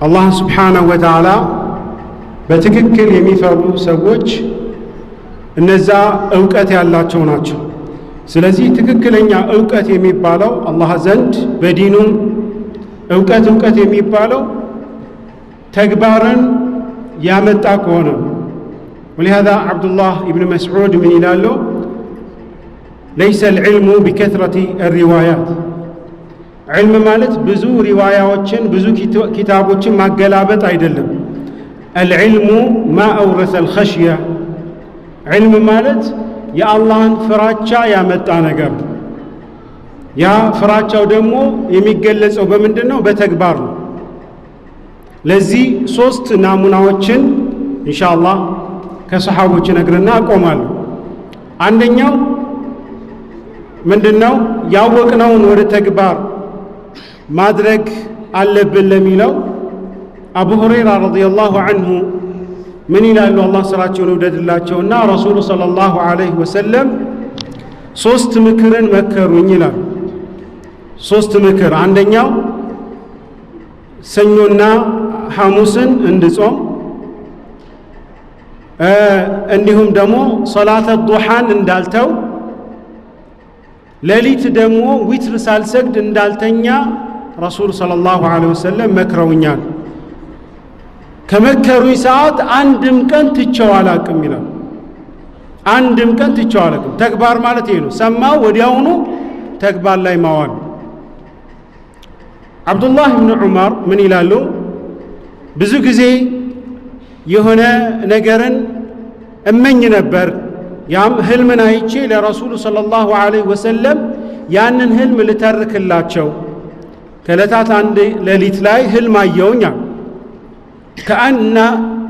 አላህ ስብሓነሁ ወተዓላ በትክክል የሚፈሩ ሰዎች እነዛ ዕውቀት ያላቸው ናቸው። ስለዚህ ትክክለኛ ዕውቀት የሚባለው አላህ ዘንድ በዲኑም ዕውቀት የሚባለው ተግባርን ያመጣ ከሆነ ولهذا عبد الله بن مسعود من ይላሉ ليس العلم بكثرة الروايات علم ማለት ብዙ ሪዋያዎችን ብዙ ኪታቦችን ማገላበጥ አይደለም العلم ما أورث الخشية علم ማለት የአላህን ፍራቻ ያመጣ ነገር ያ ፍራቻው ደግሞ የሚገለጸው በምንድነው በተግባር ነው ለዚህ ሶስት ናሙናዎችን ኢንሻአላህ ከሰሃቦች ነግረና አቆማለሁ አንደኛው ምንድነው ያወቅነውን ወደ ተግባር ማድረግ አለብን ለሚለው አቡ ሁረይራ ረዲየላሁ ዐንሁ ምን ይላሉ አላህ ስራቸውን ወደድላቸውና ረሱሉ ሰለላሁ ዐለይሂ ወሰለም ሶስት ምክርን መከሩኝ ይላል ሶስት ምክር አንደኛው ሰኞና ሐሙስን እንድጾም እንዲሁም ደግሞ ሶላተ ዱሃን እንዳልተው ሌሊት ደግሞ ዊትር ሳልሰግድ እንዳልተኛ ረሱል ሰለላሁ ዐለይሂ ወሰለም መክረውኛል ከመከሩኝ ሰዓት አንድም ቀን ትቼው አላቅም ይላል አንድም ቀን ትቼው አላቅም ተግባር ማለት ይሄ ነው ሰማው ወዲያውኑ ተግባር ላይ ማዋል አብዱላህ ኢብኑ ዑመር ምን ይላሉ ብዙ ጊዜ የሆነ ነገርን እመኝ ነበር ያም ህልምን አይቼ ለረሱሉ ሰለላሁ ዐለይሂ ወሰለም ያንን ህልም ልተርክላቸው ከለታት አንድ ሌሊት ላይ ህልም አየሁኝ ከአንና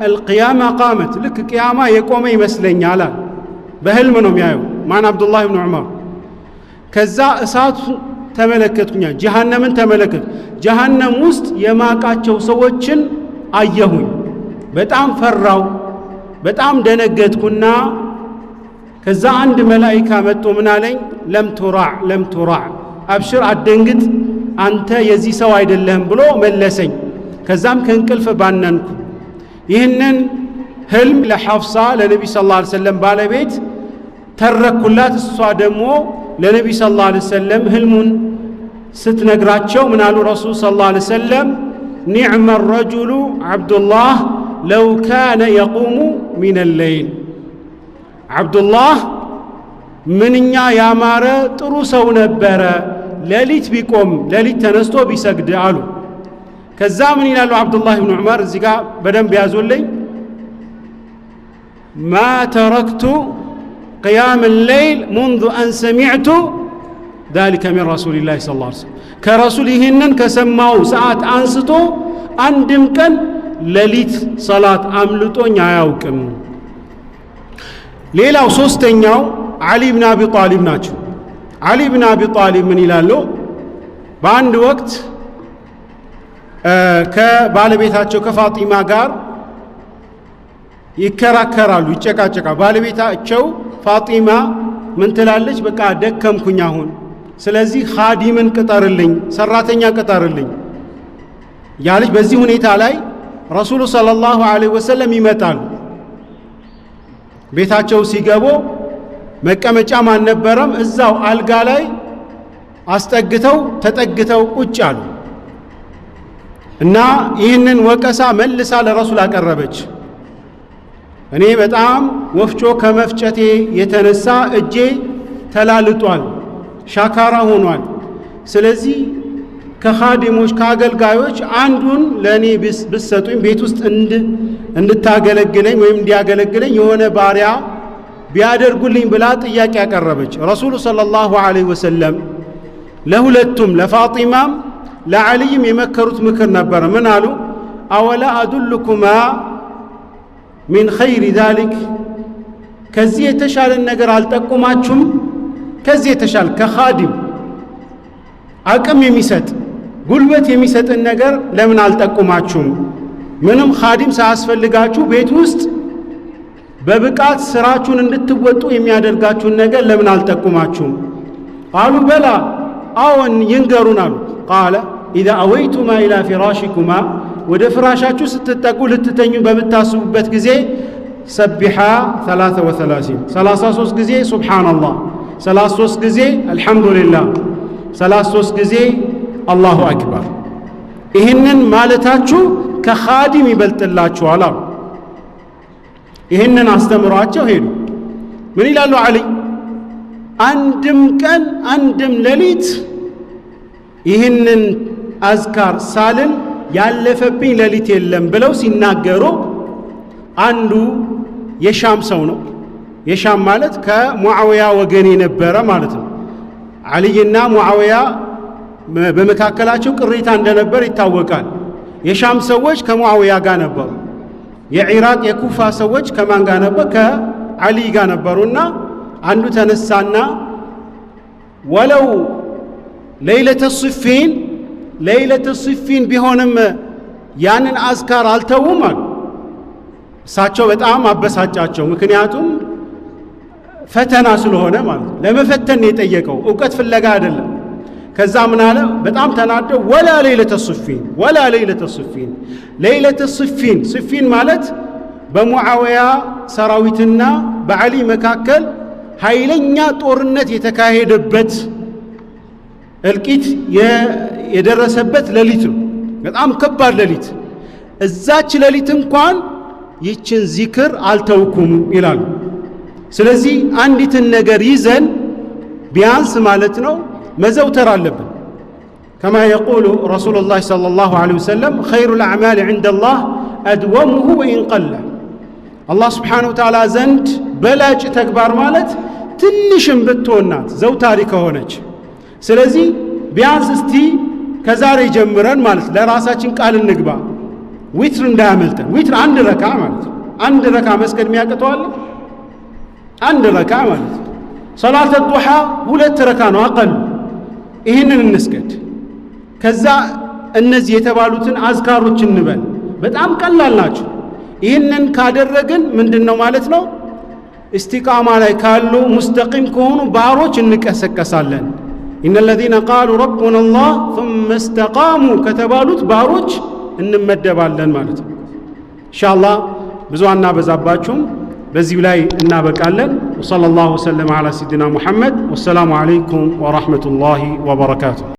القيامة قامت ልክ ቂያማ የቆመ ይመስለኛል በህልም ነው የሚያየው ማን አብዱላህ ኢብኑ ዑመር ከዛ እሳት ተመለከቱኛ ጀሃነምን ተመለከቱ ጀሃነም ውስጥ የማቃቸው ሰዎችን አየሁኝ በጣም ፈራው በጣም ደነገጥኩና ከዛ አንድ መላእክት መጥቶ ምን አለኝ ለም ቱራዕ አብሽር አደንግጥ አንተ የዚህ ሰው አይደለም ብሎ መለሰኝ ከዛም ከእንቅልፍ ባነንኩ ይህንን ህልም ለሐፍሳ ለነብዩ ሰለላሁ ዐለይሂ ወሰለም ባለቤት ተረኩላት እሷ ደግሞ ለነብዩ ሰለላሁ ዐለይሂ ወሰለም ህልሙን ስትነግራቸው ምን አሉ ረሱል ሰለላሁ ዐለይሂ ወሰለም ኒዕመ الرجل عبد الله لو كان يقوم من الليل عبد الله ምንኛ ያማረ ጥሩ ሰው ነበረ ሌሊት ቢቆም ሌሊት ተነስቶ ቢሰግድ አሉ ከዛ ምን ይላሉ አብዱላህ ኢብኑ ዑመር እዚህ ጋር በደንብ ያዙልኝ ما تركت قيام الليل منذ أن سمعت ذلك من رسول الله صلى الله عليه وسلم كرسول ይህንን ከሰማው ሰዓት አንስቶ አንድም ቀን ሌሊት ሶላት አምልጦኝ አያውቅም ሌላው ሶስተኛው አሊ ኢብኑ አቢ ጣሊብ ናቸው አሊ ኢብኑ አቢ ጣሊብ ምን ይላሉ በአንድ ወቅት ከባለቤታቸው ከፋጢማ ጋር ይከራከራሉ ይጨቃጨቃሉ ባለቤታቸው ፋጢማ ምን ትላለች በቃ ደከምኩኝ አሁን ስለዚህ ኻዲምን ቅጠርልኝ ሰራተኛ ቅጠርልኝ ያለች በዚህ ሁኔታ ላይ ረሱሉ ሰለላሁ ዐለይሂ ወሰለም ይመጣሉ ቤታቸው ሲገቡ መቀመጫም አልነበረም እዛው አልጋ ላይ አስጠግተው ተጠግተው ቁጭ አሉ እና ይህንን ወቀሳ መልሳ ለረሱል አቀረበች እኔ በጣም ወፍጮ ከመፍጨቴ የተነሳ እጄ ተላልጧል ሻካራ ሆኗል ስለዚህ ከኻዲሞች ከአገልጋዮች አንዱን ለኔ ብሰጡኝ ቤት ውስጥ እንድታገለግለኝ ወይም እንዲያገለግለኝ የሆነ ባሪያ ቢያደርጉልኝ ብላ ጥያቄ ያቀረበች ረሱሉ ሰለላሁ ዐለይሂ ወሰለም ለሁለቱም ለፋጢማም ለዓሊም የመከሩት ምክር ነበር ምን አሉ አወላ አዱልኩማ ሚን ኸይሪ ዛሊክ ከዚህ የተሻለ ነገር አልጠቁማችሁም ከዚህ የተሻለ ከኻዲም አቅም የሚሰጥ ጉልበት የሚሰጥን ነገር ለምን አልጠቁማችሁም ምንም ኻዲም ሳያስፈልጋችሁ ቤት ውስጥ በብቃት ስራችሁን እንድትወጡ የሚያደርጋችሁን ነገር ለምን አልጠቁማችሁም አሉ በላ አዎን ይንገሩን አሉ ቃለ ኢዛ አወይቱማ ኢላ ፊራሽኩማ ወደ ፍራሻችሁ ስትጠቁ ልትተኙ በምታስቡበት ጊዜ ሰቢሓ 33 ጊዜ ሱብሓነላህ 33 ጊዜ አልሐምዱሊላህ 33 ጊዜ አላሁ አክበር ይህንን ማለታችሁ ከኻዲም ይበልጥላችኋል አሉ። ይህንን አስተምሯቸው ሄዱ። ምን ይላሉ ዓሊ? አንድም ቀን አንድም ሌሊት ይህንን አዝካር ሳልን ያለፈብኝ ሌሊት የለም ብለው ሲናገሩ አንዱ የሻም ሰው ነው። የሻም ማለት ከሙዓዊያ ወገን የነበረ ማለት ነው። ዓሊይና ሙዓዊያ በመካከላቸው ቅሬታ እንደነበር ይታወቃል። የሻም ሰዎች ከሙዓዊያ ጋር ነበሩ። የኢራቅ የኩፋ ሰዎች ከማን ጋር ነበር? ከዓሊ ጋር ነበሩና አንዱ ተነሳና ወለው ለይለተ ሲፊን ቢሆንም ያንን አዝካር አልተውም አሉ። እሳቸው በጣም አበሳጫቸው። ምክንያቱም ፈተና ስለሆነ ማለት ነው። ለመፈተን የጠየቀው ዕውቀት ፍለጋ አይደለም። ከዛ ምን አለ? በጣም ተናደው ወላ ለይለተ ሲፊን ለይለተ ሲፊን ማለት በሙዓዊያ ሰራዊትና በዓሊ መካከል ኃይለኛ ጦርነት የተካሄደበት እልቂት የደረሰበት ሌሊት ነው። በጣም ከባድ ሌሊት። እዛች ሌሊት እንኳን ይችን ዚክር አልተውኩም ይላሉ። ስለዚህ አንዲትን ነገር ይዘን ቢያንስ ማለት ነው መዘውተር አለብን። ከማ የቁሉ ረሱሉላህ ሰለላሁ ዐለይሂ ወሰለም ኸይሩል አዕማል ዐንደላህ አድወሙሁ ወኢን ቀለ። አላህ ስብሓነሁ ወተዓላ ዘንድ በላጭ ተግባር ማለት ትንሽም ብትሆናት ዘውታሪ ከሆነች። ስለዚህ ቢያንስ እስቲ ከዛሬ ጀምረን ማለት ለራሳችን ቃል እንግባ፣ ዊትር እንዳያመልጠን። ዊትር አንድ ረካ ማለት ነው። አንድ ረካ መስገድ የሚያቅተዋል? አንድ ረካ ማለት ነው። ሰላተ ዱሓ 2 ረካ ነው አቀሉ። ይህንን እንስገድ። ከዛ እነዚህ የተባሉትን አዝካሮች እንበል። በጣም ቀላል ናቸው። ይህንን ካደረግን ምንድነው ማለት ነው? እስቲቃማ ላይ ካሉ ሙስተቂም ከሆኑ ባሮች እንቀሰቀሳለን። ኢነ ለዚነ ቃሉ ረቡና አላህ ثم استقاموا ከተባሉት ባሮች እንመደባለን ማለት ነው። ኢንሻአላህ ብዙ አናበዛባችሁም፣ በዚህ ላይ እናበቃለን። ወሰለላሁ ወሰለም ዐላ ሰይድና ሙሐመድ። ወሰላሙ ዐለይኩም ወራህመቱላሂ ወበረካቱሁ።